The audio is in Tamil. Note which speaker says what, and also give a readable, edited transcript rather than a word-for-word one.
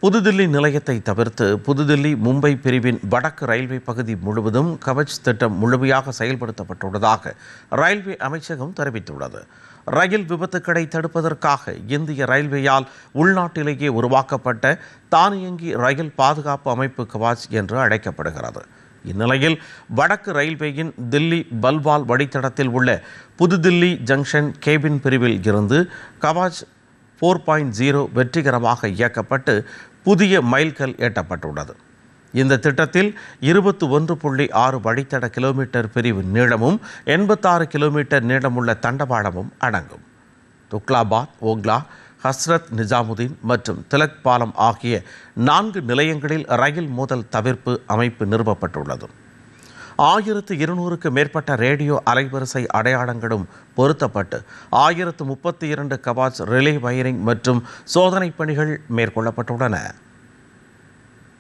Speaker 1: புதுதில்லி நிலையத்தை தவிர்த்து புதுதில்லி மும்பை பிரிவின் வடக்கு ரயில்வே பகுதி முழுவதும் கவச் திட்டம் முழுமையாக செயல்படுத்தப்பட்டுள்ளதாக ரயில்வே அமைச்சகம் தெரிவித்துள்ளது. ரயில் விபத்துக்களை தடுப்பதற்காக இந்திய ரயில்வேயால் உள்நாட்டிலேயே உருவாக்கப்பட்ட தானியங்கி ரயில் பாதுகாப்பு அமைப்பு கவாச் என்று அழைக்கப்படுகிறது. இந்நிலையில் வடக்கு ரயில்வேயின் தில்லி பல்வால் வழித்தடத்தில் உள்ள புதுதில்லி ஜங்ஷன் கேபின் பிரிவில் இருந்து கவாச் 4.0 வெற்றிகரமாக இயக்கப்பட்டு புதிய மைல்கல் எட்டப்பட்டுள்ளது. இந்த திட்டத்தில் 21.6 வழித்தட கிலோமீட்டர் பிரிவு நீளமும் 86 கிலோமீட்டர் நீளமுள்ள தண்டவாளமும் அடங்கும். துக்லாபாத், ஓக்லா, ஹஸ்ரத் நிஜாமுதீன் மற்றும் திலக் பாலம் ஆகிய 4 நிலையங்களில் ரயில் மோதல் தவிர்ப்பு அமைப்பு நிறுவப்பட்டுள்ளது. 1200க்கு மேற்பட்ட ரேடியோ அலைவரிசை அடையாளங்களும் பொருத்தப்பட்டு 1032 கவாச் ரிலே வயரிங் மற்றும் சோதனை பணிகள் மேற்கொள்ளப்பட்டுள்ளன.